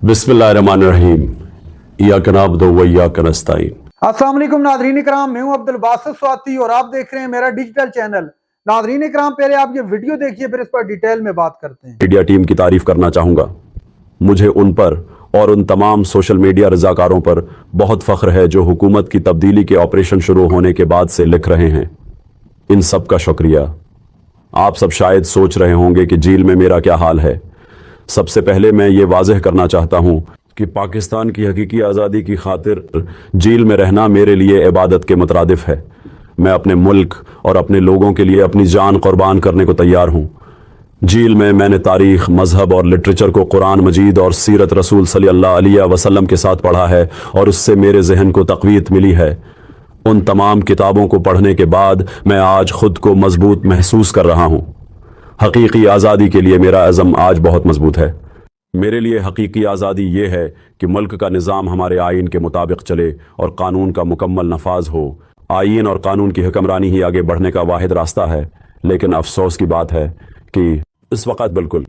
बिस्मिल्लाहिर्रहमानिर्रहीम इय्याका नअब्दु व इय्याका नस्तईन। अस्सलाम वालेकुम नाज़रीन इकराम, मैं हूं अब्दुल बासित स्वाति और आप देख रहे हैं मेरा डिजिटल चैनल। नाज़रीन इकराम, पहले आप ये वीडियो देखिए, फिर इस पर डिटेल में बात करते हैं। मीडिया टीम की तारीफ करना चाहूँगा। मुझे उन पर और उन तमाम सोशल मीडिया रज़ाकारों पर बहुत फ़ख्र है जो हुकूमत की तब्दीली के ऑपरेशन शुरू होने के बाद से लिख रहे हैं। इन सब का शुक्रिया। आप सब शायद सोच रहे होंगे कि जेल में मेरा क्या हाल है। सबसे पहले मैं ये वाज़ेह करना चाहता हूँ कि पाकिस्तान की हकीकी आज़ादी की खातिर जेल में रहना मेरे लिए इबादत के मुतरादिफ है। मैं अपने मुल्क और अपने लोगों के लिए अपनी जान कुर्बान करने को तैयार हूँ। जेल में मैंने तारीख़, मजहब और लिटरेचर को कुरान मजीद और सीरत रसूल सल्लल्लाहु अलैहि वसल्लम के साथ पढ़ा है और उससे मेरे जहन को तक़वीत मिली है। उन तमाम किताबों को पढ़ने के बाद मैं आज ख़ुद को मजबूत महसूस कर रहा हूँ। हकीकी आज़ादी के लिए मेरा अज़म आज बहुत मजबूत है। मेरे लिए हकीकी आज़ादी ये है कि मुल्क का निज़ाम हमारे आइन के मुताबिक चले और कानून का मुकम्मल नफाज हो। आइन और कानून की हुक्मरानी ही आगे बढ़ने का वाहिद रास्ता है, लेकिन अफसोस की बात है कि इस वक्त बिल्कुल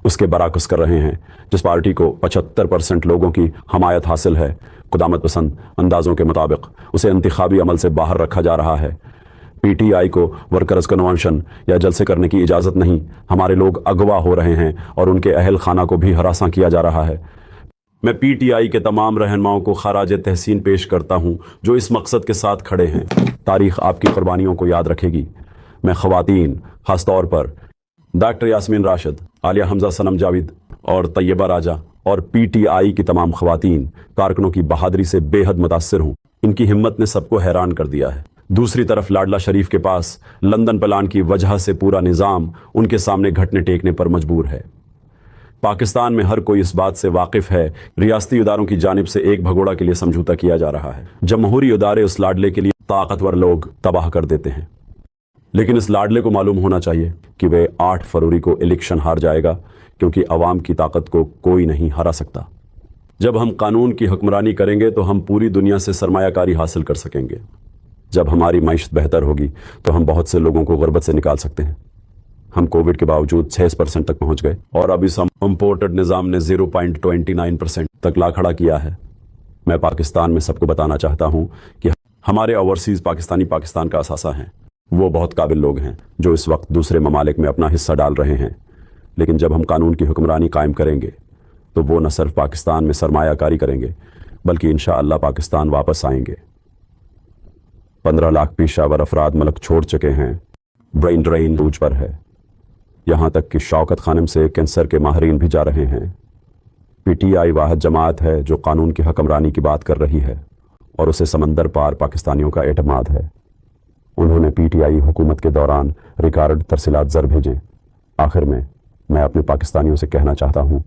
उसके बराकस कर रहे हैं। जिस पार्टी को 75% लोगों की हमायत हासिल है, क़ुदामत पसंद अंदाज़ों के मुताबिक उसे इंतखाबी अमल से बाहर रखा जा रहा है। PTI को वर्कर्स कन्वेंशन या जलसे करने की इजाज़त नहीं। हमारे लोग अगवा हो रहे हैं और उनके अहल खाना को भी हरासा किया जा रहा है। मैं PTI के तमाम रहनुमाओं को खराज तहसीन पेश करता हूँ जो इस मकसद के साथ खड़े हैं। तारीख़ आपकी कुर्बानियों को याद रखेगी। मैं ख़वातीन, ख़ास तौर पर डॉक्टर यास्मीन राशिद, आलिया हमजा सनम जावेद और तैयबा राजा और PTI की तमाम ख़वातीन कारकुनों की बहादुरी से बेहद मुतासिर हूँ। इनकी हिम्मत ने सबको हैरान कर दिया है। दूसरी तरफ लाडला शरीफ के पास लंदन प्लान की वजह से पूरा निज़ाम उनके सामने घटने टेकने पर मजबूर है। पाकिस्तान में हर कोई इस बात से वाकिफ है, रियासती इदारों की जानिब से एक भगोड़ा के लिए समझौता किया जा रहा है। जमहूरी इदारे उस लाडले के लिए ताकतवर लोग तबाह कर देते हैं, लेकिन इस लाडले को मालूम होना चाहिए कि वह 8 फरवरी को इलेक्शन हार जाएगा, क्योंकि अवाम की ताकत को कोई नहीं हरा सकता। जब हम कानून की हुक्मरानी करेंगे तो हम पूरी दुनिया से सरमायाकारी हासिल कर सकेंगे। जब हमारी मईशत बेहतर होगी तो हम बहुत से लोगों को गुर्बत से निकाल सकते हैं। हम कोविड के बावजूद 6% तक पहुंच गए और अब इस इम्पोर्टेड निज़ाम ने 0.29% तक ला खड़ा किया है। मैं पाकिस्तान में सबको बताना चाहता हूं कि हमारे ओवरसीज़ पाकिस्तानी पाकिस्तान का असासा हैं। वो बहुत काबिल लोग हैं जो इस वक्त दूसरे ममालिक में अपना हिस्सा डाल रहे हैं, लेकिन जब हम कानून की हुक्मरानी कायम करेंगे तो वो न सिर्फ पाकिस्तान में सरमायाकारी करेंगे बल्कि इंशाअल्लाह पाकिस्तान वापस आएंगे। 15 लाख पेशावर अफराद मुल्क छोड़ चुके हैं। ब्रेन ड्रेन रूज पर है। यहाँ तक कि शौकत खानम से कैंसर के माहरीन भी जा रहे हैं। PTI वाहिद जमात है जो कानून की हुक्मरानी की बात कर रही है और उसे समंदर पार पाकिस्तानियों का एतमाद है। उन्होंने PTI हुकूमत के दौरान रिकॉर्ड तरसीलात ज़र भेजें। आखिर में मैं अपने पाकिस्तानियों से कहना चाहता हूँ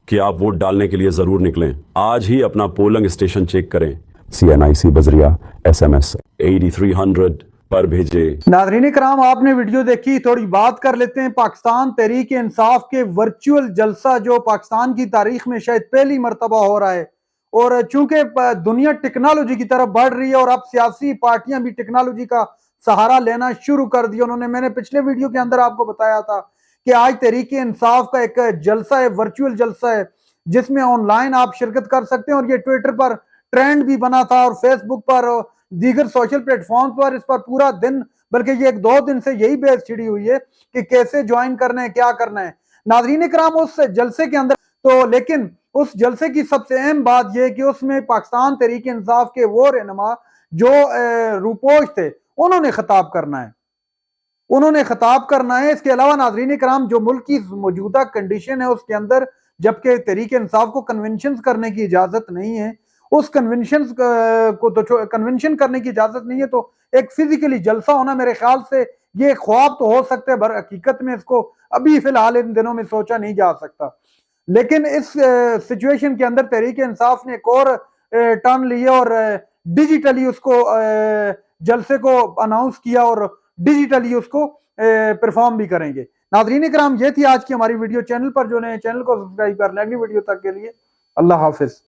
कि आप वोट डालने के लिए ज़रूर निकलें। आज ही अपना पोलिंग स्टेशन चेक करें। CNIC बजरिया SMS 8300 पर भेजे। नाज़रीन इकराम, आपने वीडियो देखी, थोड़ी बात कर लेते हैं पाकिस्तान तहरीक इंसाफ के वर्चुअल जलसा जो पाकिस्तान की तारीख में शायद पहली मरतबा हो रहा है। और चूंकि दुनिया टेक्नोलॉजी की तरफ बढ़ रही है और अब सियासी पार्टियां भी टेक्नोलॉजी का सहारा लेना शुरू कर दिया। मैंने पिछले वीडियो के अंदर आपको बताया था कि आज तहरीक इंसाफ का एक जलसा है, वर्चुअल जलसा है, जिसमें ऑनलाइन आप शिरकत कर सकते हैं और ये ट्विटर पर ट्रेंड भी बना था और फेसबुक पर और दीगर सोशल प्लेटफॉर्म पर इस पर पूरा दिन, बल्कि ये 1-2 दिन से यही बहस छिड़ी हुई है कि कैसे ज्वाइन करना है, क्या करना है। नाज़रीन इकराम, उस जलसे के अंदर तो लेकिन उस जलसे की सबसे अहम बात यह कि उसमें पाकिस्तान तहरीक इंसाफ के वो रहनुमा जो रूपोश थे, उन्होंने खिताब करना है। इसके अलावा नाज़रीन इकराम, जो मुल्क की मौजूदा कंडीशन है उसके अंदर जबकि तहरीक इंसाफ को कन्वेंशन करने की इजाजत नहीं है, उस कन्वेंशन को तो कन्वेंशन करने की इजाजत नहीं है, तो एक फिजिकली जलसा होना मेरे ख्याल से ये ख्वाब तो हो सकते हैं, पर हकीकत में इसको अभी फिलहाल इन दिनों में सोचा नहीं जा सकता। लेकिन इस सिचुएशन के अंदर तहरीक इंसाफ ने एक और टर्न लिया और डिजिटली उसको जलसे को अनाउंस किया और डिजिटली उसको परफॉर्म भी करेंगे। नाज़रीन इकराम, ये थी आज की हमारी वीडियो। चैनल पर जो नए चैनल को सब्सक्राइब कर लें। अगली वीडियो तक के लिए अल्लाह हाफिज।